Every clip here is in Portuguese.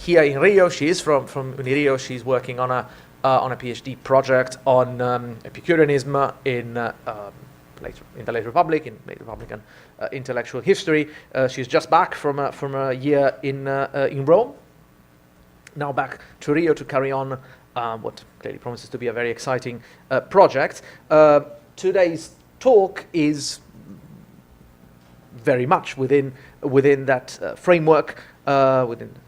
here in Rio. She is from Rio. She's working on a PhD project on Epicureanism in the late Republic, in late Republican intellectual history. She's just back from a year in Rome. Now back to Rio to carry on what clearly promises to be a very exciting project. Today's talk is very much within that framework, within the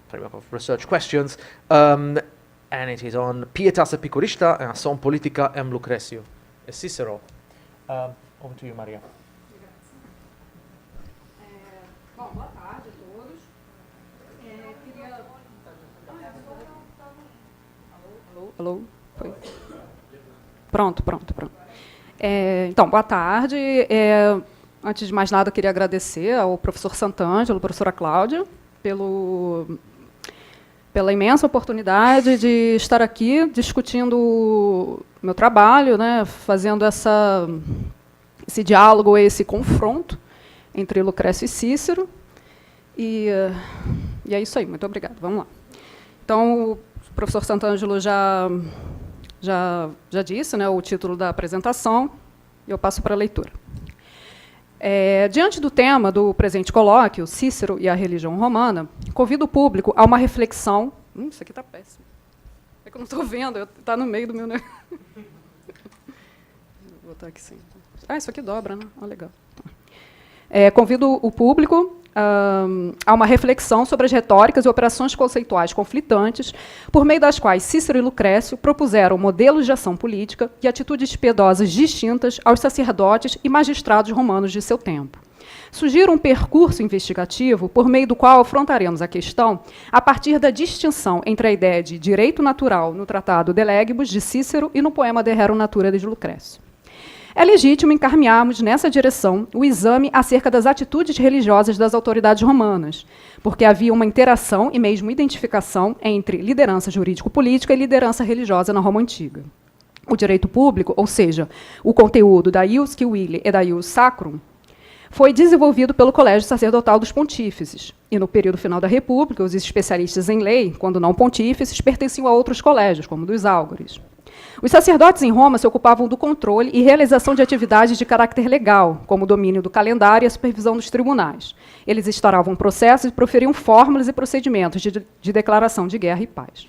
framework of research questions, and it is on Pietas Epicurista and Ação Politica em Lucrécio e Cicero. Over to you, Maria. Bom, boa tarde a todos. Queria... Alô? Foi? Pronto. Então, boa tarde. Antes de mais nada, eu queria agradecer ao professor Sant'Angelo, professora Cláudia, pela imensa oportunidade de estar aqui discutindo o meu trabalho, né, fazendo esse diálogo, esse confronto entre Lucrécio e Cícero. E é isso aí, muito obrigada. Vamos lá. Então, o professor Sant'Angelo já disse, né, o título da apresentação, e eu passo para a leitura. Diante do tema do presente colóquio, Cícero e a religião romana, convido o público a uma reflexão... isso aqui está péssimo. É que eu não estou vendo, está no meio do meu... Vou botar aqui sim. Isso aqui dobra, né? Legal. Convido o público a uma reflexão sobre as retóricas e operações conceituais conflitantes, por meio das quais Cícero e Lucrécio propuseram modelos de ação política e atitudes piedosas distintas aos sacerdotes e magistrados romanos de seu tempo. Sugiro um percurso investigativo por meio do qual afrontaremos a questão a partir da distinção entre a ideia de direito natural no Tratado de Legibus de Cícero e no poema De Rerum Natura de Lucrécio. É legítimo encaminharmos nessa direção o exame acerca das atitudes religiosas das autoridades romanas, porque havia uma interação e mesmo identificação entre liderança jurídico-política e liderança religiosa na Roma Antiga. O direito público, ou seja, o conteúdo da ius civile e da ius sacrum, foi desenvolvido pelo Colégio Sacerdotal dos Pontífices, e no período final da República, os especialistas em lei, quando não pontífices, pertenciam a outros colégios, como o dos Álgores. Os sacerdotes em Roma se ocupavam do controle e realização de atividades de caráter legal, como o domínio do calendário e a supervisão dos tribunais. Eles instauravam processos e proferiam fórmulas e procedimentos de declaração de guerra e paz.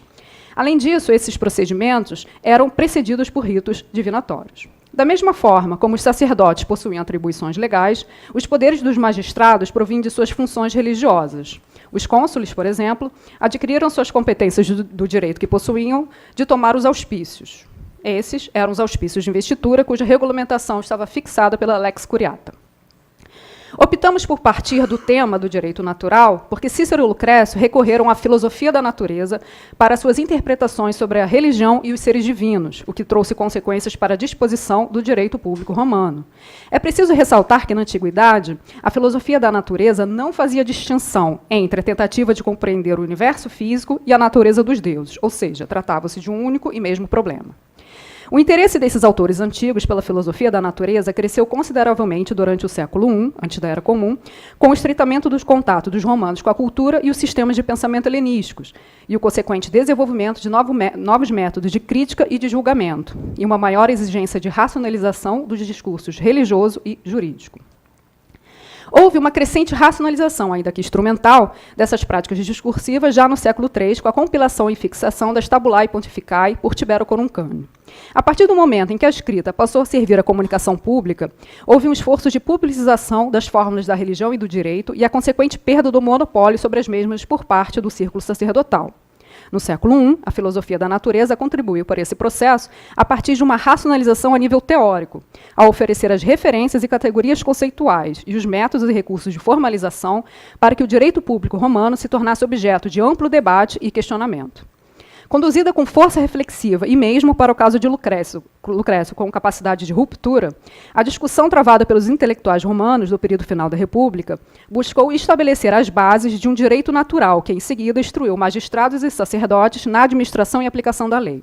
Além disso, esses procedimentos eram precedidos por ritos divinatórios. Da mesma forma como os sacerdotes possuíam atribuições legais, os poderes dos magistrados provinham de suas funções religiosas. Os cônsules, por exemplo, adquiriram suas competências do direito que possuíam de tomar os auspícios. Esses eram os auspícios de investidura, cuja regulamentação estava fixada pela Lex Curiata. Optamos por partir do tema do direito natural, porque Cícero e Lucrécio recorreram à filosofia da natureza para suas interpretações sobre a religião e os seres divinos, o que trouxe consequências para a disposição do direito público romano. É preciso ressaltar que, na antiguidade, a filosofia da natureza não fazia distinção entre a tentativa de compreender o universo físico e a natureza dos deuses, ou seja, tratava-se de um único e mesmo problema. O interesse desses autores antigos pela filosofia da natureza cresceu consideravelmente durante o século I, antes da Era Comum, com o estreitamento dos contatos dos romanos com a cultura e os sistemas de pensamento helenísticos, e o consequente desenvolvimento de novos métodos de crítica e de julgamento, e uma maior exigência de racionalização dos discursos religioso e jurídico. Houve uma crescente racionalização, ainda que instrumental, dessas práticas discursivas já no século III, com a compilação e fixação das Tabulae Pontificae por Tibero Coruncânio. A partir do momento em que a escrita passou a servir à comunicação pública, houve um esforço de publicização das fórmulas da religião e do direito e a consequente perda do monopólio sobre as mesmas por parte do círculo sacerdotal. No século I, a filosofia da natureza contribuiu para esse processo a partir de uma racionalização a nível teórico, ao oferecer as referências e categorias conceituais e os métodos e recursos de formalização para que o direito público romano se tornasse objeto de amplo debate e questionamento. Conduzida com força reflexiva, e mesmo para o caso de Lucrécio com capacidade de ruptura, a discussão travada pelos intelectuais romanos do período final da República buscou estabelecer as bases de um direito natural que, em seguida, instruiu magistrados e sacerdotes na administração e aplicação da lei.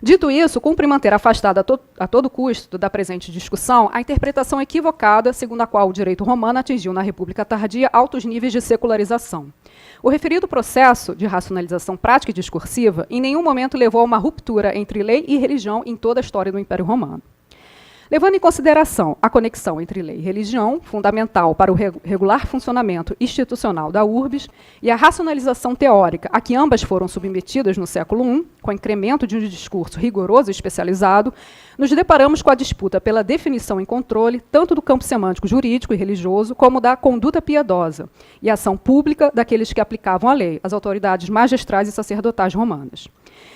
Dito isso, cumpre manter afastada a todo custo da presente discussão a interpretação equivocada segundo a qual o direito romano atingiu na República Tardia altos níveis de secularização. O referido processo de racionalização prática e discursiva em nenhum momento levou a uma ruptura entre lei e religião em toda a história do Império Romano. Levando em consideração a conexão entre lei e religião, fundamental para o regular funcionamento institucional da urbes, e a racionalização teórica a que ambas foram submetidas no século I, com o incremento de um discurso rigoroso e especializado, nos deparamos com a disputa pela definição e controle tanto do campo semântico jurídico e religioso, como da conduta piedosa e ação pública daqueles que aplicavam a lei, as autoridades magistrais e sacerdotais romanas.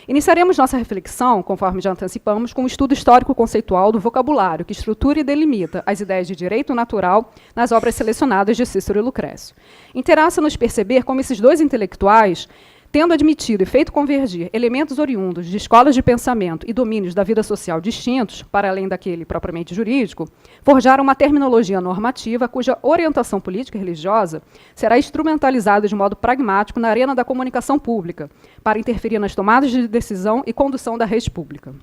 Iniciaremos nossa reflexão, conforme já antecipamos, com um estudo histórico-conceitual do vocabulário que estrutura e delimita as ideias de direito natural nas obras selecionadas de Cícero e Lucrécio. Interessa-nos perceber como esses dois intelectuais, tendo admitido e feito convergir elementos oriundos de escolas de pensamento e domínios da vida social distintos, para além daquele propriamente jurídico, forjaram uma terminologia normativa cuja orientação política e religiosa será instrumentalizada de modo pragmático na arena da comunicação pública, para interferir nas tomadas de decisão e condução da rede pública.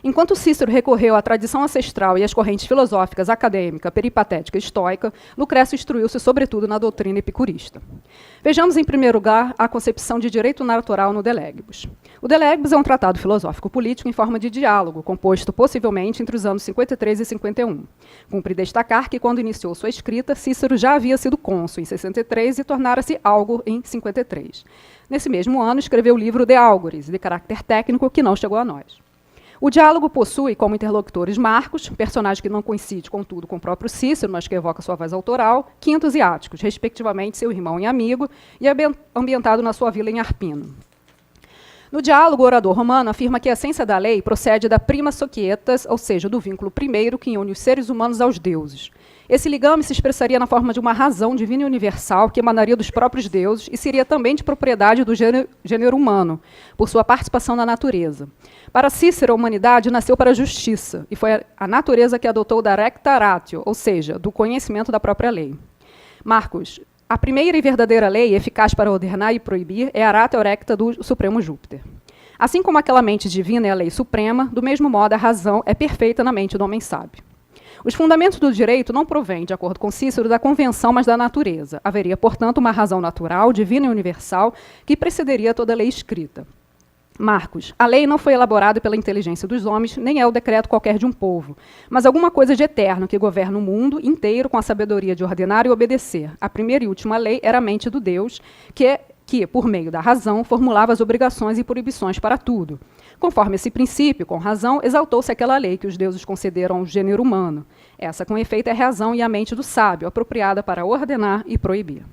Enquanto Cícero recorreu à tradição ancestral e às correntes filosóficas acadêmica, peripatética e estoica, Lucrécio instruiu-se sobretudo na doutrina epicurista. Vejamos, em primeiro lugar, a concepção de direito natural no De Legibus. O De Legibus é um tratado filosófico-político em forma de diálogo, composto possivelmente entre os anos 53 e 51. Cumpre destacar que, quando iniciou sua escrita, Cícero já havia sido cônsul em 63 e tornara-se algo em 53. Nesse mesmo ano, escreveu o livro De Algoris, de caráter técnico, que não chegou a nós. O diálogo possui como interlocutores Marcos, personagem que não coincide, contudo, com o próprio Cícero, mas que evoca sua voz autoral, Quintus e Áticos, respectivamente seu irmão e amigo, e ambientado na sua vila em Arpino. No diálogo, o orador romano afirma que a essência da lei procede da prima societas, ou seja, do vínculo primeiro que une os seres humanos aos deuses. Esse ligame se expressaria na forma de uma razão divina e universal que emanaria dos próprios deuses e seria também de propriedade do gênero humano, por sua participação na natureza. Para Cícero, a humanidade nasceu para a justiça, e foi a natureza que adotou da recta ratio, ou seja, do conhecimento da própria lei. Marcos, a primeira e verdadeira lei, eficaz para ordenar e proibir, é a ratio recta do Supremo Júpiter. Assim como aquela mente divina é a lei suprema, do mesmo modo a razão é perfeita na mente do homem sábio. Os fundamentos do direito não provêm, de acordo com Cícero, da convenção, mas da natureza. Haveria, portanto, uma razão natural, divina e universal, que precederia toda lei escrita. Marcos, a lei não foi elaborada pela inteligência dos homens, nem é o decreto qualquer de um povo, mas alguma coisa de eterno que governa o mundo inteiro com a sabedoria de ordenar e obedecer. A primeira e última lei era a mente do Deus, que, por meio da razão, formulava as obrigações e proibições para tudo. Conforme esse princípio, com razão, exaltou-se aquela lei que os deuses concederam ao gênero humano. Essa, com efeito, é a razão e a mente do sábio, apropriada para ordenar e proibir.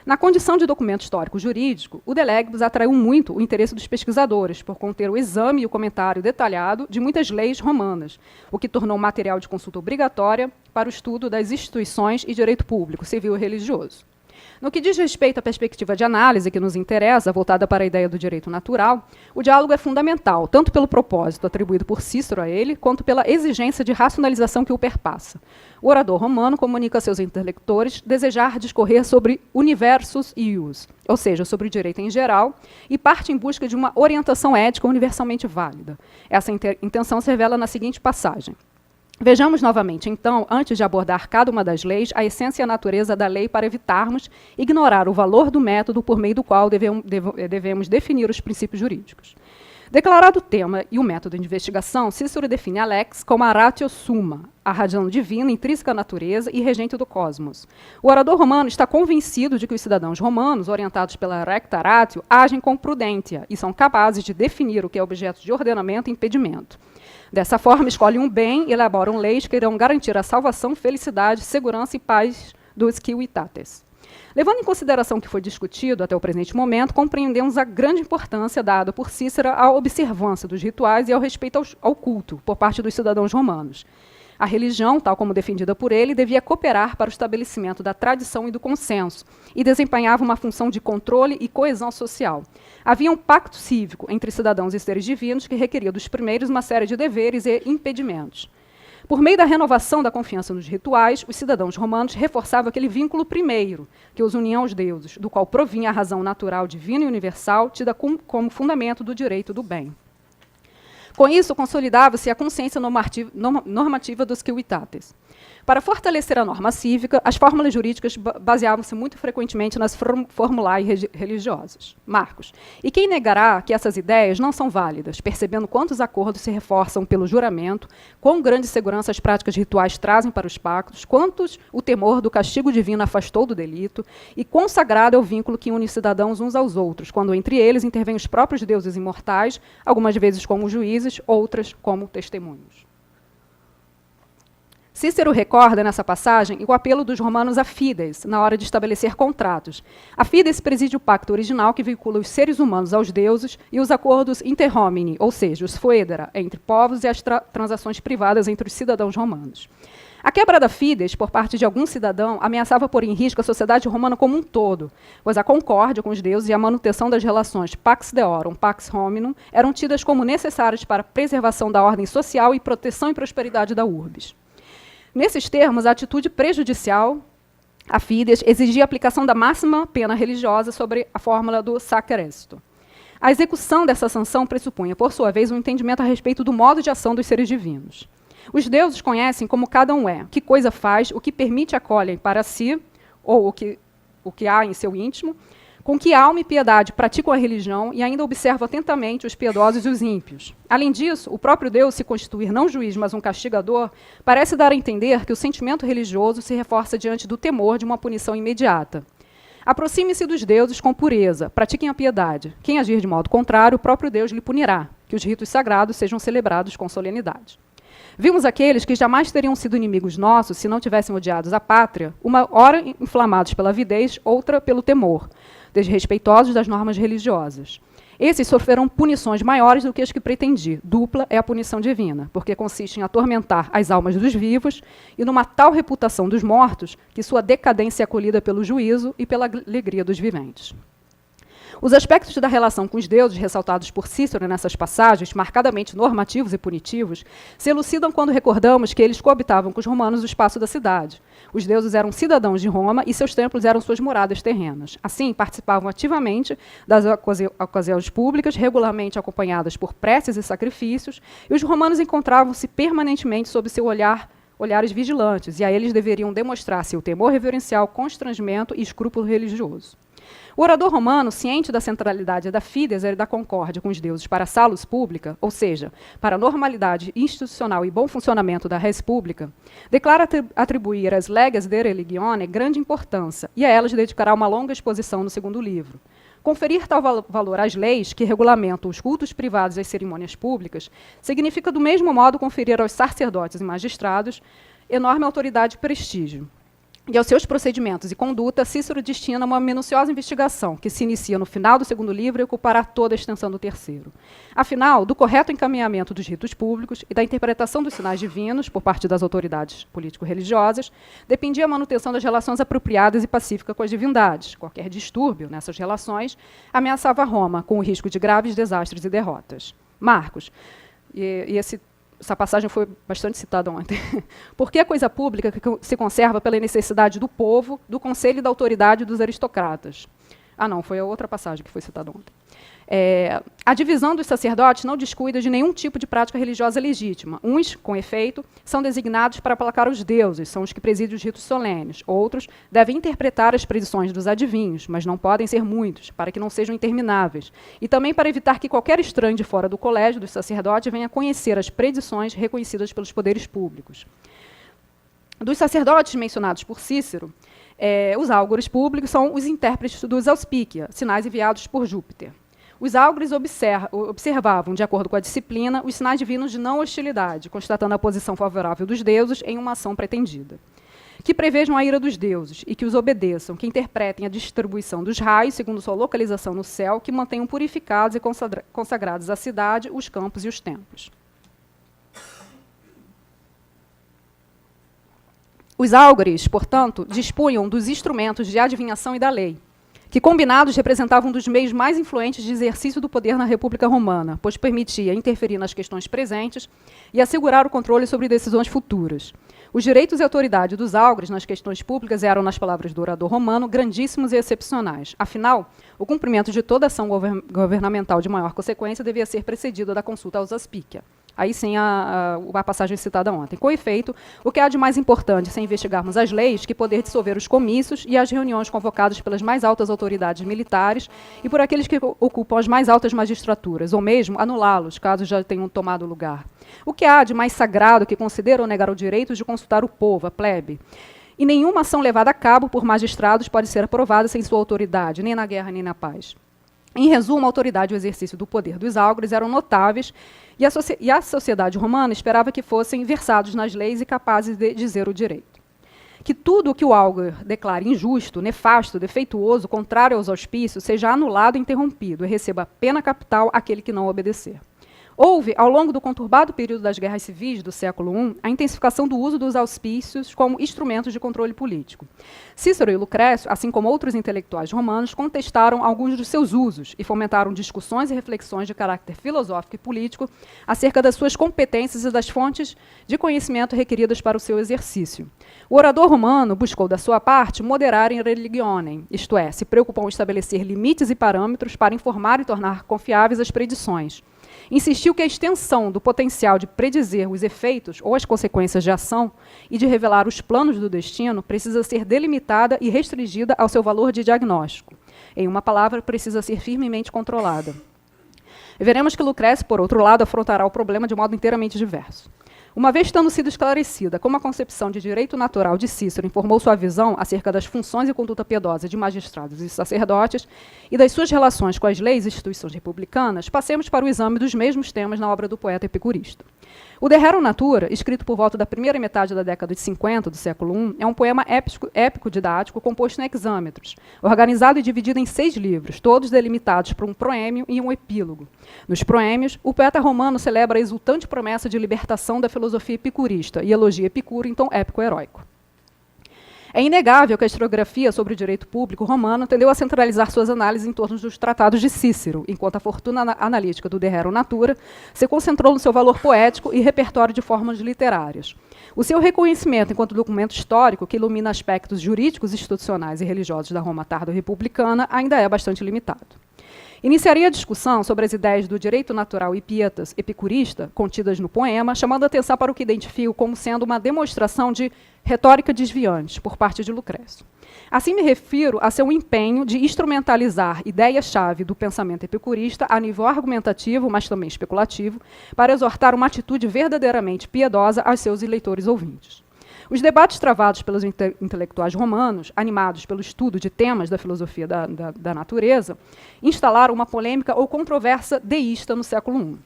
Na condição de documento histórico-jurídico, o De Legibus atraiu muito o interesse dos pesquisadores, por conter o exame e o comentário detalhado de muitas leis romanas, o que tornou material de consulta obrigatória para o estudo das instituições e direito público, civil e religioso. No que diz respeito à perspectiva de análise que nos interessa, voltada para a ideia do direito natural, o diálogo é fundamental, tanto pelo propósito atribuído por Cícero a ele, quanto pela exigência de racionalização que o perpassa. O orador romano comunica a seus interlocutores desejar discorrer sobre universus ius, ou seja, sobre o direito em geral, e parte em busca de uma orientação ética universalmente válida. Essa intenção se revela na seguinte passagem. Vejamos novamente, então, antes de abordar cada uma das leis, a essência e a natureza da lei para evitarmos ignorar o valor do método por meio do qual devemos definir os princípios jurídicos. Declarado o tema e o método de investigação, Cícero define a lex como a ratio summa, a razão divina, intrínseca à natureza e regente do cosmos. O orador romano está convencido de que os cidadãos romanos, orientados pela recta ratio, agem com prudência e são capazes de definir o que é objeto de ordenamento e impedimento. Dessa forma, escolhem um bem e elaboram leis que irão garantir a salvação, felicidade, segurança e paz dos civitates. Levando em consideração o que foi discutido até o presente momento, compreendemos a grande importância dada por Cícero à observância dos rituais e ao respeito ao culto por parte dos cidadãos romanos. A religião, tal como defendida por ele, devia cooperar para o estabelecimento da tradição e do consenso, e desempenhava uma função de controle e coesão social. Havia um pacto cívico entre cidadãos e seres divinos que requeria dos primeiros uma série de deveres e impedimentos. Por meio da renovação da confiança nos rituais, os cidadãos romanos reforçavam aquele vínculo primeiro, que os unia aos deuses, do qual provinha a razão natural divina e universal, tida como fundamento do direito do bem. Com isso, consolidava-se a consciência normativa dos civilitates. Para fortalecer a norma cívica, as fórmulas jurídicas baseavam-se muito frequentemente nas formulae religiosas. Marcos. E quem negará que essas ideias não são válidas, percebendo quantos acordos se reforçam pelo juramento, quão grande segurança as práticas rituais trazem para os pactos, quantos o temor do castigo divino afastou do delito, e quão sagrado é o vínculo que une os cidadãos uns aos outros, quando entre eles intervêm os próprios deuses imortais, algumas vezes como juízes, outras como testemunhos. Cícero recorda, nessa passagem, o apelo dos romanos à fides, na hora de estabelecer contratos. A fides preside o pacto original que vincula os seres humanos aos deuses e os acordos inter homini, ou seja, os foedera, entre povos e as transações privadas entre os cidadãos romanos. A quebra da fides, por parte de algum cidadão, ameaçava pôr em risco a sociedade romana como um todo, pois a concórdia com os deuses e a manutenção das relações pax deorum, pax hominum, eram tidas como necessárias para a preservação da ordem social e proteção e prosperidade da urbis. Nesses termos, a atitude prejudicial, a fides, exigia a aplicação da máxima pena religiosa sobre a fórmula do sacer esto. A execução dessa sanção pressupunha, por sua vez, um entendimento a respeito do modo de ação dos seres divinos. Os deuses conhecem como cada um é, que coisa faz, o que permite acolhem para si, ou o que há em seu íntimo, com que alma e piedade praticam a religião e ainda observam atentamente os piedosos e os ímpios. Além disso, o próprio Deus, se constituir não juiz, mas um castigador, parece dar a entender que o sentimento religioso se reforça diante do temor de uma punição imediata. Aproxime-se dos deuses com pureza, pratiquem a piedade. Quem agir de modo contrário, o próprio Deus lhe punirá, que os ritos sagrados sejam celebrados com solenidade. Vimos aqueles que jamais teriam sido inimigos nossos se não tivessem odiados a pátria, uma hora inflamados pela avidez, outra pelo temor, desrespeitosos das normas religiosas. Esses sofreram punições maiores do que as que pretendi. Dupla é a punição divina, porque consiste em atormentar as almas dos vivos e numa tal reputação dos mortos que sua decadência é acolhida pelo juízo e pela alegria dos viventes. Os aspectos da relação com os deuses, ressaltados por Cícero nessas passagens, marcadamente normativos e punitivos, se elucidam quando recordamos que eles coabitavam com os romanos o espaço da cidade. Os deuses eram cidadãos de Roma e seus templos eram suas moradas terrenas. Assim, participavam ativamente das ocasiões públicas, regularmente acompanhadas por preces e sacrifícios, e os romanos encontravam-se permanentemente sob seu olhares vigilantes, e a eles deveriam demonstrar seu temor reverencial, constrangimento e escrúpulo religioso. O orador romano, ciente da centralidade da fides e da concórdia com os deuses para a salus pública, ou seja, para a normalidade institucional e bom funcionamento da res pública, declara atribuir às leges de religione grande importância, e a elas dedicará uma longa exposição no segundo livro. Conferir tal valor às leis que regulamentam os cultos privados e as cerimônias públicas significa, do mesmo modo, conferir aos sacerdotes e magistrados enorme autoridade e prestígio. E aos seus procedimentos e conduta, Cícero destina uma minuciosa investigação, que se inicia no final do segundo livro e ocupará toda a extensão do terceiro. Afinal, do correto encaminhamento dos ritos públicos e da interpretação dos sinais divinos, por parte das autoridades político-religiosas, dependia a manutenção das relações apropriadas e pacíficas com as divindades. Qualquer distúrbio nessas relações ameaçava Roma, com o risco de graves desastres e derrotas. Marcos, essa passagem foi bastante citada ontem. Por que a coisa pública que se conserva pela necessidade do povo, do conselho e da autoridade dos aristocratas? Ah, não, foi a outra passagem que foi citada ontem. A divisão dos sacerdotes não descuida de nenhum tipo de prática religiosa legítima. Uns, com efeito, são designados para aplacar os deuses, são os que presidem os ritos solenes. Outros devem interpretar as predições dos adivinhos, mas não podem ser muitos, para que não sejam intermináveis. E também para evitar que qualquer estranho de fora do colégio dos sacerdotes venha conhecer as predições reconhecidas pelos poderes públicos. Dos sacerdotes mencionados por Cícero, os álgores públicos são os intérpretes dos auspícia, sinais enviados por Júpiter. Os álgores observavam, de acordo com a disciplina, os sinais divinos de não hostilidade, constatando a posição favorável dos deuses em uma ação pretendida. Que prevejam a ira dos deuses e que os obedeçam, que interpretem a distribuição dos raios segundo sua localização no céu, que mantenham purificados e consagrados a cidade, os campos e os templos. Os álgores, portanto, dispunham dos instrumentos de adivinhação e da lei. que combinados representavam um dos meios mais influentes de exercício do poder na República Romana, pois permitia interferir nas questões presentes e assegurar o controle sobre decisões futuras. Os direitos e autoridade dos áugures nas questões públicas eram, nas palavras do orador romano, grandíssimos e excepcionais. Afinal, o cumprimento de toda ação governamental de maior consequência devia ser precedido da consulta aos aspícia. Aí sim a passagem citada ontem. Com efeito, o que há de mais importante, sem investigarmos as leis, que poder dissolver os comícios e as reuniões convocadas pelas mais altas autoridades militares e por aqueles que ocupam as mais altas magistraturas, ou mesmo anulá-los, caso já tenham tomado lugar. O que há de mais sagrado que considera ou negar o direito de consultar o povo, a plebe? E nenhuma ação levada a cabo por magistrados pode ser aprovada sem sua autoridade, nem na guerra nem na paz. Em resumo, a autoridade e o exercício do poder dos áugures eram notáveis e a sociedade romana esperava que fossem versados nas leis e capazes de dizer o direito. Que tudo o que o áugur declare injusto, nefasto, defeituoso, contrário aos auspícios, seja anulado e interrompido e receba pena capital aquele que não obedecer. Houve, ao longo do conturbado período das guerras civis do século I, a intensificação do uso dos auspícios como instrumentos de controle político. Cícero e Lucrécio, assim como outros intelectuais romanos, contestaram alguns dos seus usos e fomentaram discussões e reflexões de caráter filosófico e político acerca das suas competências e das fontes de conhecimento requeridas para o seu exercício. O orador romano buscou, da sua parte, moderar in religionem, isto é, se preocupou em estabelecer limites e parâmetros para informar e tornar confiáveis as predições. Insistiu que a extensão do potencial de predizer os efeitos ou as consequências de ação e de revelar os planos do destino precisa ser delimitada e restringida ao seu valor de diagnóstico. Em uma palavra, precisa ser firmemente controlada. E veremos que Lucrécio, por outro lado, afrontará o problema de modo inteiramente diverso. Uma vez tendo sido esclarecida como a concepção de direito natural de Cícero informou sua visão acerca das funções e conduta piedosa de magistrados e sacerdotes e das suas relações com as leis e instituições republicanas, passemos para o exame dos mesmos temas na obra do poeta epicurista. O De Rerum Natura, escrito por volta da primeira metade da década de 50 do século I, é um poema épico didático composto em hexâmetros, organizado e dividido em 6 livros, todos delimitados por um proêmio e um epílogo. Nos proêmios, o poeta romano celebra a exultante promessa de libertação da filosofia epicurista e elogia Epicuro em tom épico-heróico. É inegável que a historiografia sobre o direito público romano tendeu a centralizar suas análises em torno dos tratados de Cícero, enquanto a fortuna analítica do De Rerum Natura se concentrou no seu valor poético e repertório de formas literárias. O seu reconhecimento enquanto documento histórico que ilumina aspectos jurídicos, institucionais e religiosos da Roma tardo-republicana ainda é bastante limitado. Iniciaria a discussão sobre as ideias do direito natural e pietas epicurista contidas no poema, chamando a atenção para o que identifico como sendo uma demonstração de retórica desviante por parte de Lucrécio. Assim me refiro a seu empenho de instrumentalizar ideias-chave do pensamento epicurista a nível argumentativo, mas também especulativo, para exortar uma atitude verdadeiramente piedosa aos seus leitores ouvintes. Os debates travados pelos intelectuais romanos, animados pelo estudo de temas da filosofia da natureza, instalaram uma polêmica ou controvérsia deísta no século I.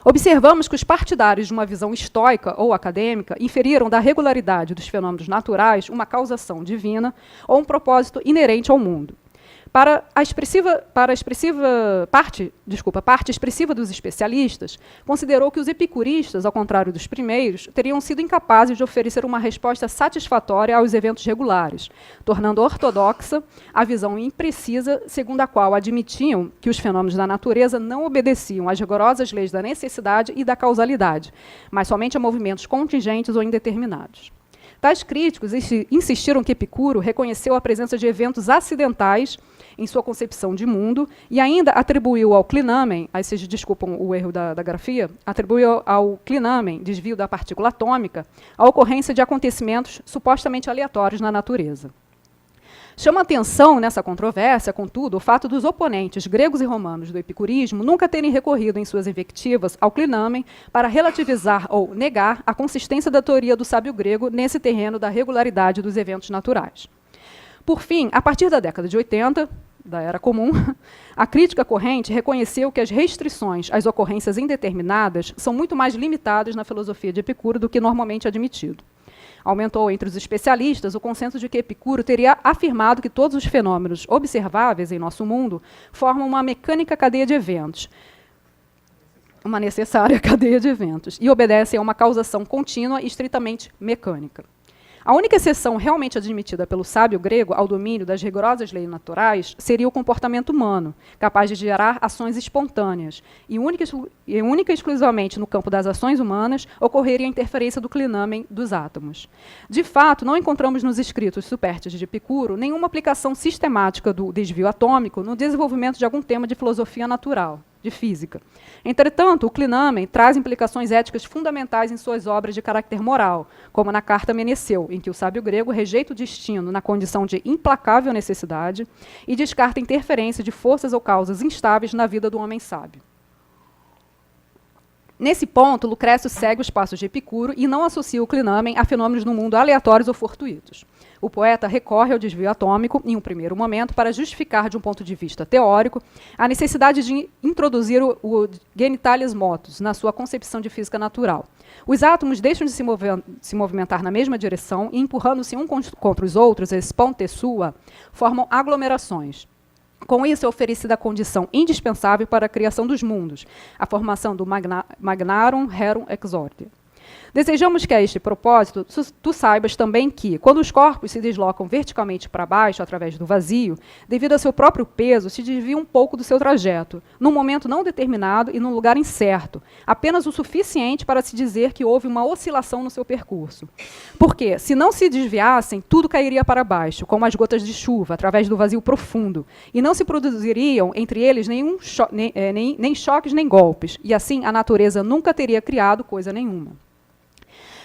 Observamos que os partidários de uma visão estoica ou acadêmica inferiram da regularidade dos fenômenos naturais uma causação divina ou um propósito inerente ao mundo. Parte expressiva dos especialistas considerou que os epicuristas, ao contrário dos primeiros, teriam sido incapazes de oferecer uma resposta satisfatória aos eventos regulares, tornando ortodoxa a visão imprecisa segundo a qual admitiam que os fenômenos da natureza não obedeciam às rigorosas leis da necessidade e da causalidade, mas somente a movimentos contingentes ou indeterminados. Tais críticos insistiram que Epicuro reconheceu a presença de eventos acidentais em sua concepção de mundo e ainda atribuiu ao clinamen, aí vocês desculpam o erro da grafia, atribuiu ao clinamen, desvio da partícula atômica, a ocorrência de acontecimentos supostamente aleatórios na natureza. Chama atenção nessa controvérsia, contudo, o fato dos oponentes gregos e romanos do epicurismo nunca terem recorrido em suas invectivas ao clinamen para relativizar ou negar a consistência da teoria do sábio grego nesse terreno da regularidade dos eventos naturais. Por fim, a partir da década de 80, da Era Comum, a crítica corrente reconheceu que as restrições às ocorrências indeterminadas são muito mais limitadas na filosofia de Epicuro do que normalmente admitido. Aumentou entre os especialistas o consenso de que Epicuro teria afirmado que todos os fenômenos observáveis em nosso mundo formam uma mecânica cadeia de eventos, uma necessária cadeia de eventos, e obedecem a uma causação contínua e estritamente mecânica. A única exceção realmente admitida pelo sábio grego ao domínio das rigorosas leis naturais seria o comportamento humano, capaz de gerar ações espontâneas, e única e exclusivamente no campo das ações humanas ocorreria a interferência do clinamen dos átomos. De fato, não encontramos nos escritos supérstines de Epicuro nenhuma aplicação sistemática do desvio atômico no desenvolvimento de algum tema de filosofia natural, de física. Entretanto, o clinamen traz implicações éticas fundamentais em suas obras de caráter moral, como na Carta a Meneceu, em que o sábio grego rejeita o destino na condição de implacável necessidade e descarta a interferência de forças ou causas instáveis na vida do homem sábio. Nesse ponto, Lucrécio segue os passos de Epicuro e não associa o clinamen a fenômenos no mundo aleatórios ou fortuitos. O poeta recorre ao desvio atômico, em um primeiro momento, para justificar, de um ponto de vista teórico, a necessidade de introduzir o genitalias motus na sua concepção de física natural. Os átomos deixam de se movimentar na mesma direção e, empurrando-se um contra os outros, exponte sua, formam aglomerações. Com isso é oferecida a condição indispensável para a criação dos mundos, a formação do magnarum rerum exordia. Desejamos que, a este propósito, tu saibas também que, quando os corpos se deslocam verticalmente para baixo, através do vazio, devido ao seu próprio peso, se desviam um pouco do seu trajeto, num momento não determinado e num lugar incerto, apenas o suficiente para se dizer que houve uma oscilação no seu percurso. Porque, se não se desviassem, tudo cairia para baixo, como as gotas de chuva, através do vazio profundo, e não se produziriam entre eles nem choques nem golpes, e assim a natureza nunca teria criado coisa nenhuma.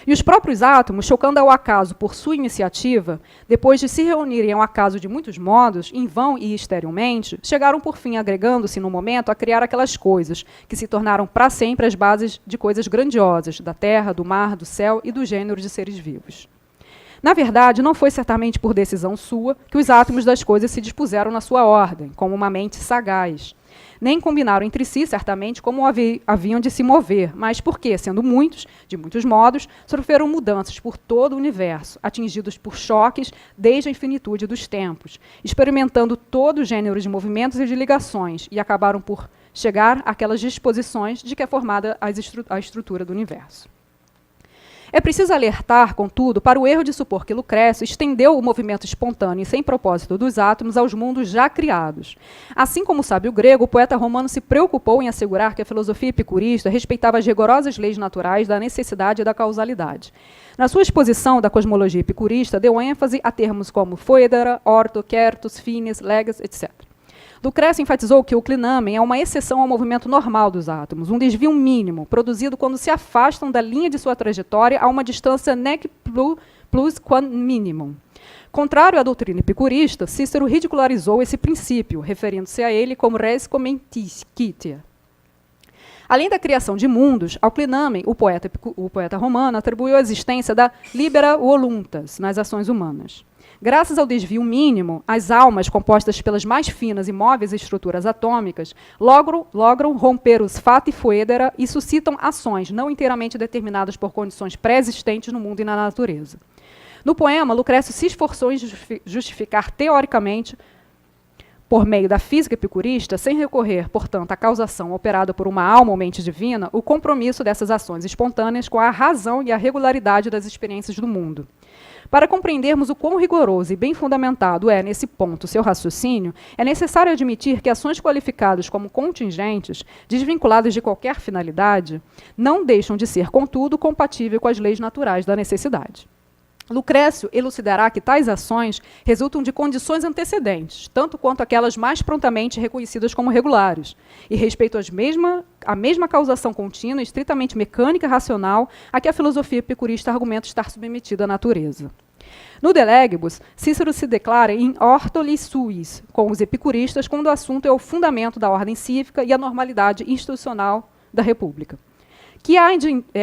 E os próprios átomos, chocando ao acaso por sua iniciativa, depois de se reunirem ao acaso de muitos modos, em vão e esterilmente, chegaram por fim, agregando-se no momento, a criar aquelas coisas que se tornaram para sempre as bases de coisas grandiosas, da terra, do mar, do céu e do gênero de seres vivos. Na verdade, não foi certamente por decisão sua que os átomos das coisas se dispuseram na sua ordem, como uma mente sagaz. Nem combinaram entre si, certamente, como haviam de se mover, mas porque, sendo muitos, de muitos modos, sofreram mudanças por todo o universo, atingidos por choques desde a infinitude dos tempos, experimentando todo o gênero de movimentos e de ligações, e acabaram por chegar àquelas disposições de que é formada a estrutura do universo. É preciso alertar, contudo, para o erro de supor que Lucrécio estendeu o movimento espontâneo e sem propósito dos átomos aos mundos já criados. Assim como o sábio grego, o poeta romano se preocupou em assegurar que a filosofia epicurista respeitava as rigorosas leis naturais da necessidade e da causalidade. Na sua exposição da cosmologia epicurista, deu ênfase a termos como foedera, orto, certus, finis, leges, etc. Lucrécio enfatizou que o clinamen é uma exceção ao movimento normal dos átomos, um desvio mínimo, produzido quando se afastam da linha de sua trajetória a uma distância nec plus quam minimum. Contrário à doutrina epicurista, Cícero ridicularizou esse princípio, referindo-se a ele como res commentiscitia. Além da criação de mundos, ao clinamen, o poeta romano atribuiu a existência da libera voluntas nas ações humanas. Graças ao desvio mínimo, as almas, compostas pelas mais finas e móveis estruturas atômicas, logram romper os fati foedera e suscitam ações não inteiramente determinadas por condições pré-existentes no mundo e na natureza. No poema, Lucrécio se esforçou em justificar teoricamente, por meio da física epicurista, sem recorrer, portanto, à causação operada por uma alma ou mente divina, o compromisso dessas ações espontâneas com a razão e a regularidade das experiências do mundo. Para compreendermos o quão rigoroso e bem fundamentado é, nesse ponto, seu raciocínio, é necessário admitir que ações qualificadas como contingentes, desvinculadas de qualquer finalidade, não deixam de ser, contudo, compatíveis com as leis naturais da necessidade. Lucrécio elucidará que tais ações resultam de condições antecedentes, tanto quanto aquelas mais prontamente reconhecidas como regulares, e respeito à mesma causação contínua, estritamente mecânica e racional, a que a filosofia epicurista argumenta estar submetida à natureza. No De Legibus, Cícero se declara em ortoli suis com os epicuristas quando o assunto é o fundamento da ordem cívica e a normalidade institucional da República.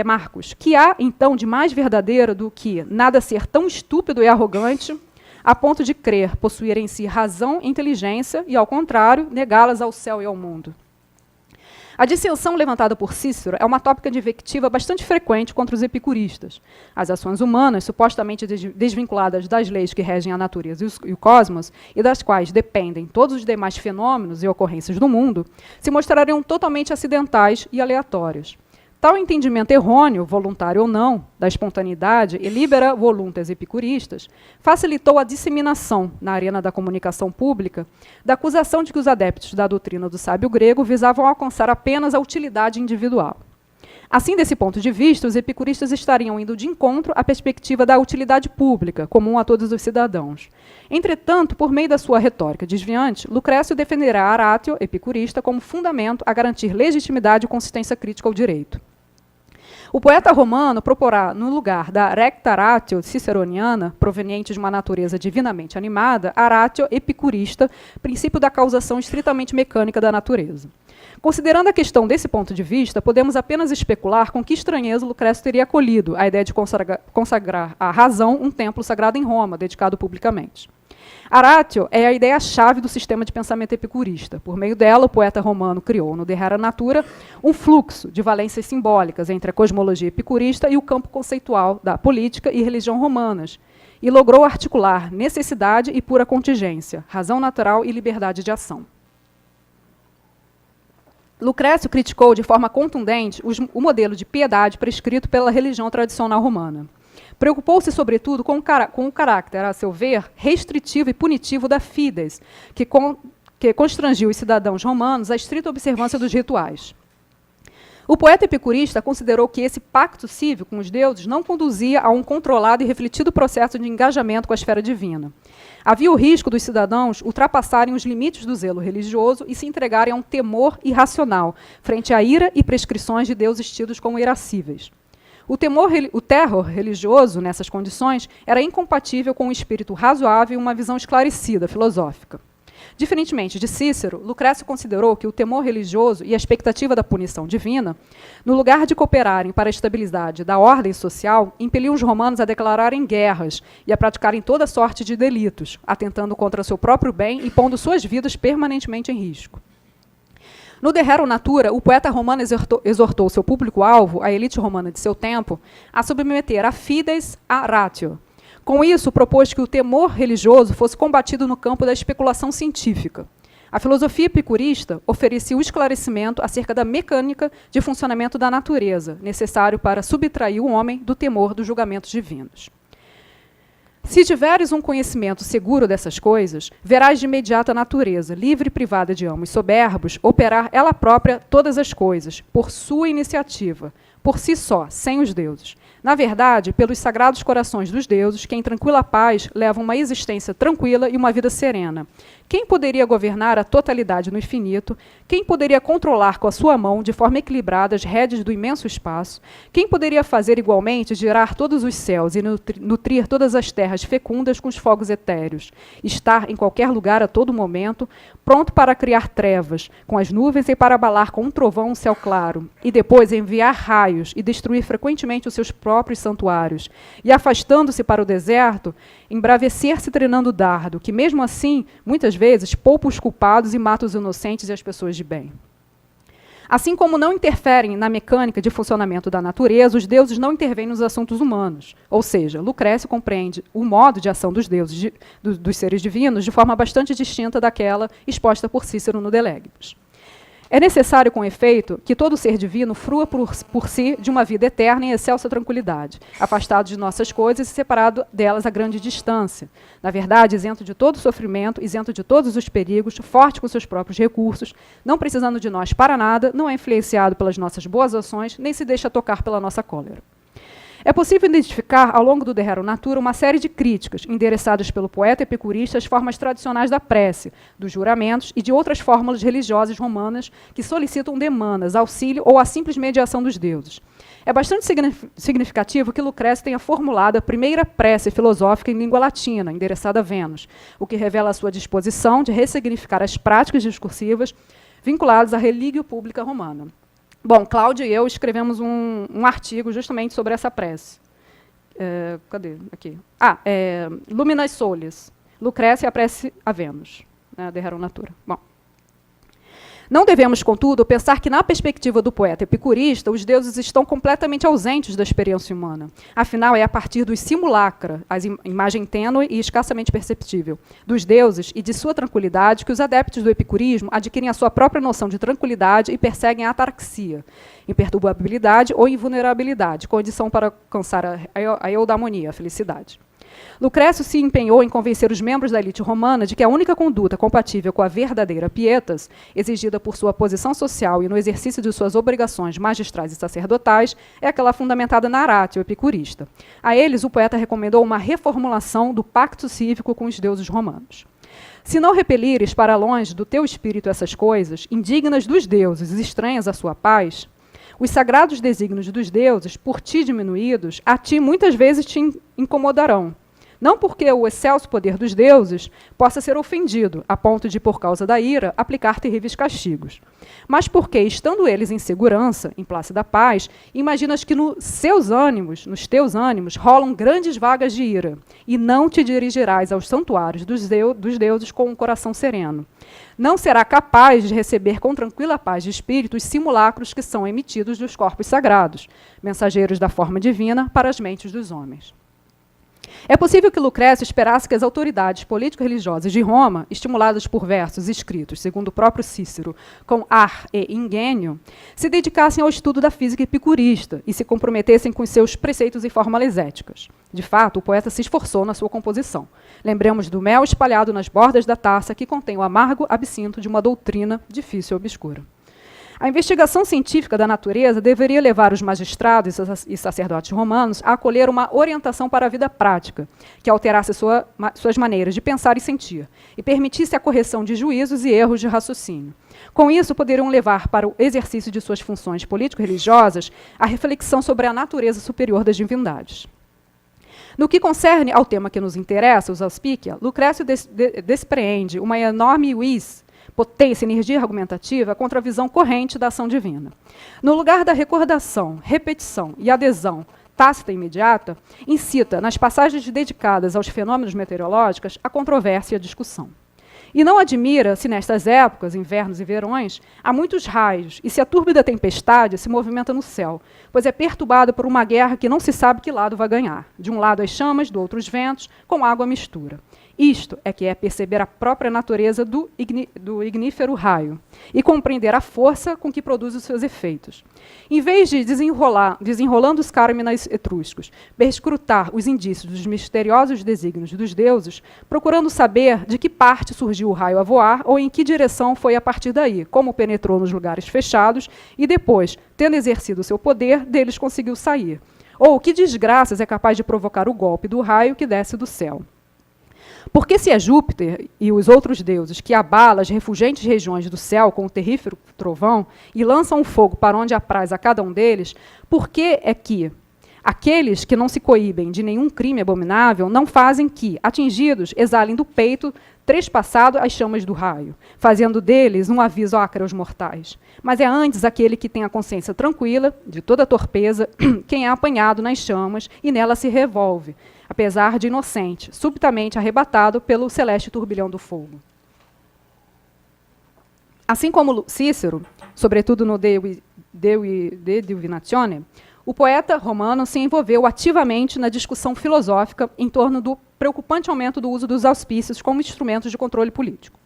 Marcos, que há, então, de mais verdadeiro do que nada ser tão estúpido e arrogante, a ponto de crer possuir em si razão e inteligência, e, ao contrário, negá-las ao céu e ao mundo. A dissensão levantada por Cícero é uma tópica de invectiva bastante frequente contra os epicuristas. As ações humanas, supostamente desvinculadas das leis que regem a natureza e o cosmos, e das quais dependem todos os demais fenômenos e ocorrências do mundo, se mostrariam totalmente acidentais e aleatórias. Tal entendimento errôneo, voluntário ou não, da espontaneidade e libera voluntas epicuristas, facilitou a disseminação, na arena da comunicação pública, da acusação de que os adeptos da doutrina do sábio grego visavam alcançar apenas a utilidade individual. Assim, desse ponto de vista, os epicuristas estariam indo de encontro à perspectiva da utilidade pública, comum a todos os cidadãos. Entretanto, por meio da sua retórica desviante, Lucrécio defenderá a ratio epicurista como fundamento a garantir legitimidade e consistência crítica ao direito. O poeta romano proporá, no lugar da recta ratio ciceroniana, proveniente de uma natureza divinamente animada, a ratio epicurista, princípio da causação estritamente mecânica da natureza. Considerando a questão desse ponto de vista, podemos apenas especular com que estranheza Lucrécio teria acolhido a ideia de consagrar à razão um templo sagrado em Roma, dedicado publicamente. A ratio é a ideia-chave do sistema de pensamento epicurista. Por meio dela, o poeta romano criou, no De Rara Natura, um fluxo de valências simbólicas entre a cosmologia epicurista e o campo conceitual da política e religião romanas, e logrou articular necessidade e pura contingência, razão natural e liberdade de ação. Lucrécio criticou de forma contundente o modelo de piedade prescrito pela religião tradicional romana. Preocupou-se, sobretudo, com o caráter, a seu ver, restritivo e punitivo da fides, que constrangiu os cidadãos romanos à estrita observância dos rituais. O poeta epicurista considerou que esse pacto cívico com os deuses não conduzia a um controlado e refletido processo de engajamento com a esfera divina. Havia o risco dos cidadãos ultrapassarem os limites do zelo religioso e se entregarem a um temor irracional frente à ira e prescrições de deuses tidos como irascíveis. O terror religioso, nessas condições, era incompatível com um espírito razoável e uma visão esclarecida, filosófica. Diferentemente de Cícero, Lucrécio considerou que o temor religioso e a expectativa da punição divina, no lugar de cooperarem para a estabilidade da ordem social, impeliam os romanos a declararem guerras e a praticarem toda sorte de delitos, atentando contra seu próprio bem e pondo suas vidas permanentemente em risco. No De Rara Natura, o poeta romano exortou seu público-alvo, a elite romana de seu tempo, a submeter a fides à ratio. Com isso, propôs que o temor religioso fosse combatido no campo da especulação científica. A filosofia epicurista oferecia o esclarecimento acerca da mecânica de funcionamento da natureza, necessário para subtrair o homem do temor dos julgamentos divinos. Se tiveres um conhecimento seguro dessas coisas, verás de imediato a natureza, livre e privada de amos soberbos, operar ela própria todas as coisas, por sua iniciativa, por si só, sem os deuses. Na verdade, pelos sagrados corações dos deuses, que em tranquila paz levam uma existência tranquila e uma vida serena. Quem poderia governar a totalidade no infinito? Quem poderia controlar com a sua mão, de forma equilibrada, as rédeas do imenso espaço? Quem poderia fazer igualmente girar todos os céus e nutrir todas as terras fecundas com os fogos etéreos? Estar em qualquer lugar a todo momento, pronto para criar trevas com as nuvens e para abalar com um trovão um céu claro, e depois enviar raios e destruir frequentemente os seus próprios santuários, e afastando-se para o deserto, embravecer-se treinando o dardo, que mesmo assim, muitas vezes, poupa os culpados e mata os inocentes e as pessoas de bem. Assim como não interferem na mecânica de funcionamento da natureza, os deuses não intervêm nos assuntos humanos. Ou seja, Lucrécio compreende o modo de ação dos deuses, dos seres divinos, de forma bastante distinta daquela exposta por Cícero no De Legibus. É necessário, com efeito, que todo ser divino frua por si de uma vida eterna em excelsa tranquilidade, afastado de nossas coisas e separado delas a grande distância. Na verdade, isento de todo sofrimento, isento de todos os perigos, forte com seus próprios recursos, não precisando de nós para nada, não é influenciado pelas nossas boas ações, nem se deixa tocar pela nossa cólera. É possível identificar, ao longo do De Rara Natura, uma série de críticas endereçadas pelo poeta epicurista às formas tradicionais da prece, dos juramentos e de outras fórmulas religiosas romanas que solicitam demandas, auxílio ou a simples mediação dos deuses. É bastante significativo que Lucrécio tenha formulado a primeira prece filosófica em língua latina, endereçada a Vênus, o que revela a sua disposição de ressignificar as práticas discursivas vinculadas à religio pública romana. Bom, Cláudia e eu escrevemos um artigo justamente sobre essa prece. Cadê? Aqui. Luminas Solis. Lucrécio e a prece a Vênus, né, De Rara Natura. Bom. Não devemos, contudo, pensar que, na perspectiva do poeta epicurista, os deuses estão completamente ausentes da experiência humana. Afinal, é a partir dos simulacra, a imagem tênue e escassamente perceptível, dos deuses e de sua tranquilidade, que os adeptos do epicurismo adquirem a sua própria noção de tranquilidade e perseguem a ataraxia, imperturbabilidade ou invulnerabilidade, condição para alcançar a eudaimonia, a felicidade. Lucrécio se empenhou em convencer os membros da elite romana de que a única conduta compatível com a verdadeira pietas, exigida por sua posição social e no exercício de suas obrigações magistrais e sacerdotais, é aquela fundamentada na ratio epicurista. A eles, o poeta recomendou uma reformulação do pacto cívico com os deuses romanos. Se não repelires para longe do teu espírito essas coisas, indignas dos deuses e estranhas à sua paz, os sagrados desígnios dos deuses, por ti diminuídos, a ti muitas vezes te incomodarão. Não porque o excelso poder dos deuses possa ser ofendido, a ponto de, por causa da ira, aplicar terríveis castigos, mas porque, estando eles em segurança, em plácida paz, imaginas que nos teus ânimos, rolam grandes vagas de ira, e não te dirigirás aos santuários dos deuses com um coração sereno. Não será capaz de receber com tranquila paz de espírito os simulacros que são emitidos dos corpos sagrados, mensageiros da forma divina para as mentes dos homens. É possível que Lucrécio esperasse que as autoridades político-religiosas de Roma, estimuladas por versos escritos, segundo o próprio Cícero, com ar e ingênio, se dedicassem ao estudo da física epicurista e se comprometessem com seus preceitos e fórmulas éticas. De fato, o poeta se esforçou na sua composição. Lembremos do mel espalhado nas bordas da taça que contém o amargo absinto de uma doutrina difícil e obscura. A investigação científica da natureza deveria levar os magistrados e sacerdotes romanos a acolher uma orientação para a vida prática, que alterasse suas maneiras de pensar e sentir, e permitisse a correção de juízos e erros de raciocínio. Com isso, poderiam levar para o exercício de suas funções político-religiosas a reflexão sobre a natureza superior das divindades. No que concerne ao tema que nos interessa, os auspícia, Lucrécio despreende uma enorme potência e energia argumentativa contra a visão corrente da ação divina. No lugar da recordação, repetição e adesão tácita e imediata, incita, nas passagens dedicadas aos fenômenos meteorológicos, a controvérsia e a discussão. E não admira se nestas épocas, invernos e verões, há muitos raios, e se a túrbida tempestade se movimenta no céu, pois é perturbada por uma guerra que não se sabe que lado vai ganhar. De um lado as chamas, do outro os ventos, com água mistura. Isto é que é perceber a própria natureza do ignífero raio e compreender a força com que produz os seus efeitos. Em vez de desenrolando os cármenes etruscos, perscrutar os indícios dos misteriosos desígnios dos deuses, procurando saber de que parte surgiu o raio a voar ou em que direção foi a partir daí, como penetrou nos lugares fechados e depois, tendo exercido o seu poder, deles conseguiu sair. Ou que desgraças é capaz de provocar o golpe do raio que desce do céu. Porque se é Júpiter e os outros deuses que abalam as refulgentes regiões do céu com o terrífero trovão e lançam o fogo para onde apraz a cada um deles, por que é que aqueles que não se coíbem de nenhum crime abominável não fazem que, atingidos, exalem do peito trespassado as chamas do raio, fazendo deles um aviso acre aos mortais? Mas é antes aquele que tem a consciência tranquila, de toda torpeza, quem é apanhado nas chamas e nela se revolve, apesar de inocente, subitamente arrebatado pelo celeste turbilhão do fogo. Assim como Cícero, sobretudo no De Divinatione, o poeta romano se envolveu ativamente na discussão filosófica em torno do preocupante aumento do uso dos auspícios como instrumentos de controle político.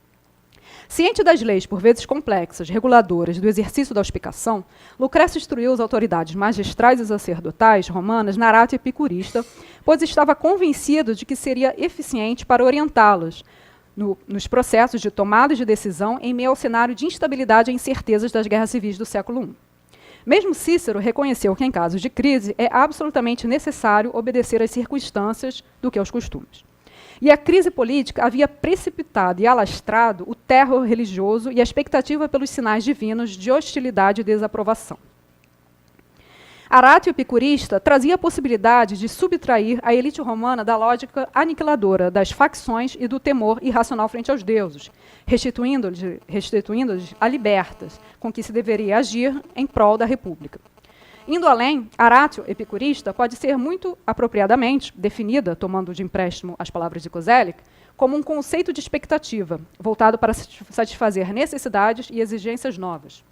Ciente das leis, por vezes complexas, reguladoras do exercício da auspicação, Lucrécio instruiu as autoridades magistrais e sacerdotais romanas na ratio epicurista, pois estava convencido de que seria eficiente para orientá-las nos processos de tomada de decisão em meio ao cenário de instabilidade e incertezas das guerras civis do século I. Mesmo Cícero reconheceu que, em casos de crise, é absolutamente necessário obedecer às circunstâncias do que aos costumes. E a crise política havia precipitado e alastrado o terror religioso e a expectativa pelos sinais divinos de hostilidade e desaprovação. A ratio epicurista trazia a possibilidade de subtrair a elite romana da lógica aniquiladora das facções e do temor irracional frente aos deuses, restituindo-lhes a libertas com que se deveria agir em prol da república. Indo além, a ratio epicurista pode ser muito apropriadamente definida, tomando de empréstimo as palavras de Koselleck, como um conceito de expectativa, voltado para satisfazer necessidades e exigências novas.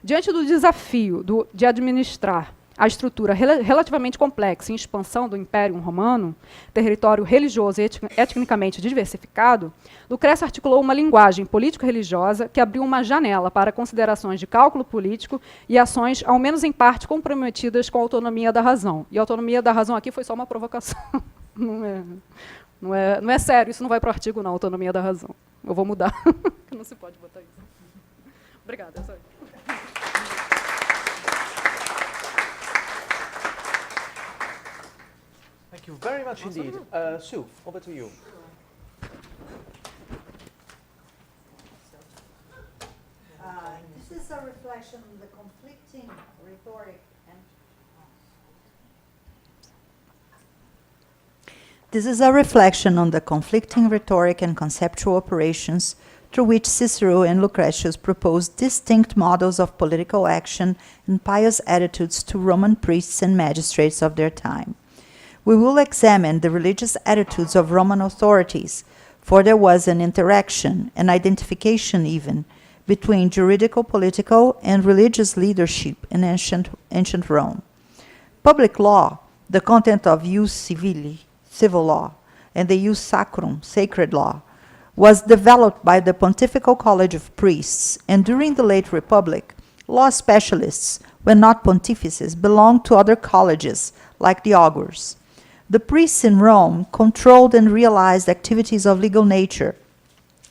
Diante do desafio de administrar a estrutura relativamente complexa em expansão do Império Romano, território religioso e etnicamente diversificado, Lucrécio articulou uma linguagem político-religiosa que abriu uma janela para considerações de cálculo político e ações, ao menos em parte, comprometidas com a autonomia da razão. E a autonomia da razão aqui foi só uma provocação. Não é sério, isso não vai para o artigo, não, autonomia da razão. Eu vou mudar, não se pode botar isso. Obrigada, é só isso. Thank you very much indeed. Sue, over to you. This is a reflection on the conflicting rhetoric and This is a reflection on the conflicting rhetoric and conceptual operations through which Cicero and Lucretius proposed distinct models of political action and pious attitudes to Roman priests and magistrates of their time. We will examine the religious attitudes of Roman authorities, for there was an interaction, an identification even, between juridical, political, and religious leadership in ancient Rome. Public law, the content of ius civili, civil law, and the ius sacrum, sacred law, was developed by the Pontifical College of Priests, and during the late Republic, law specialists, when not pontifices, belonged to other colleges, like the augurs. The priests in Rome controlled and realized activities of legal nature,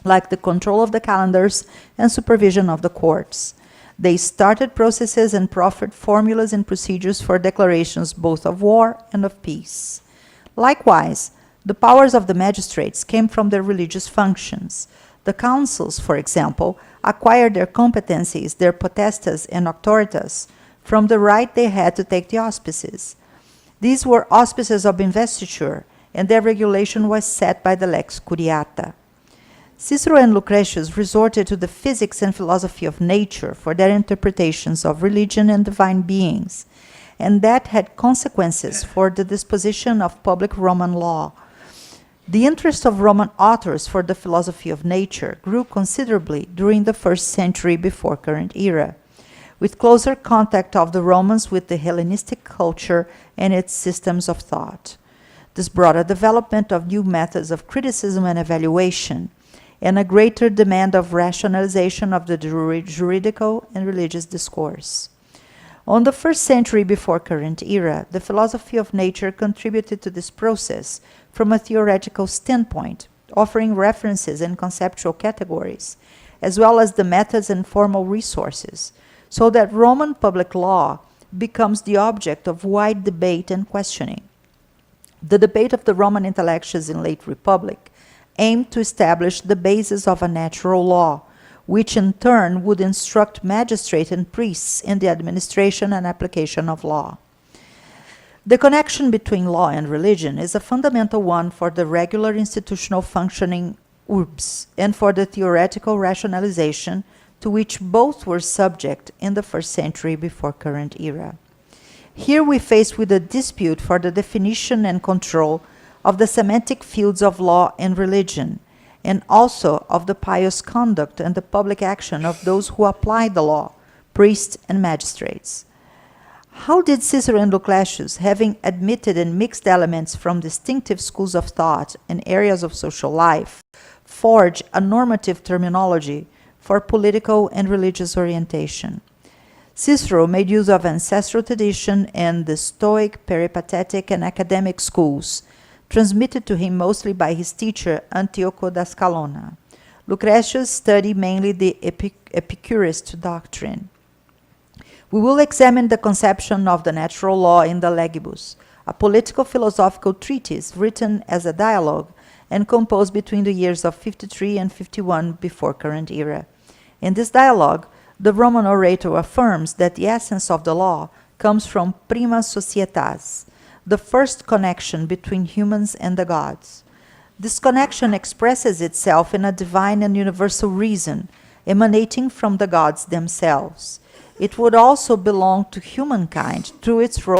like the control of the calendars and supervision of the courts. They started processes and proffered formulas and procedures for declarations both of war and of peace. Likewise, the powers of the magistrates came from their religious functions. The councils, for example, acquired their competencies, their potestas and auctoritas, from the right they had to take the auspices. These were auspices of investiture, and their regulation was set by the lex curiata. Cicero and Lucretius resorted to the physics and philosophy of nature for their interpretations of religion and divine beings, and that had consequences for the disposition of public Roman law. The interest of Roman authors for the philosophy of nature grew considerably during the 1st century before current era, with closer contact of the Romans with the Hellenistic culture and its systems of thought. This brought a development of new methods of criticism and evaluation, and a greater demand of rationalization of the juridical and religious discourse. On the 1st century before current era, the philosophy of nature contributed to this process from a theoretical standpoint, offering references and conceptual categories, as well as the methods and formal resources, so that Roman public law becomes the object of wide debate and questioning. The debate of the Roman intellectuals in late Republic aimed to establish the basis of a natural law, which in turn would instruct magistrates and priests in the administration and application of law. The connection between law and religion is a fundamental one for the regular institutional functioning urbs and for the theoretical rationalization to which both were subject in the 1st century before current era. Here we face with a dispute for the definition and control of the semantic fields of law and religion, and also of the pious conduct and the public action of those who apply the law, priests and magistrates. How did Cicero and Lucretius, having admitted and mixed elements from distinctive schools of thought and areas of social life, forge a normative terminology for political and religious orientation? Cicero made use of ancestral tradition and the Stoic, peripatetic, and academic schools, transmitted to him mostly by his teacher Antiocho da Scalona. Lucretius studied mainly the Epicurist doctrine. We will examine the conception of the natural law in the Legibus, a political philosophical treatise written as a dialogue and composed between the years of 53 and 51 before current era. In this dialogue, the Roman orator affirms that the essence of the law comes from prima societas, the first connection between humans and the gods. This connection expresses itself in a divine and universal reason emanating from the gods themselves. It would also belong to humankind through its role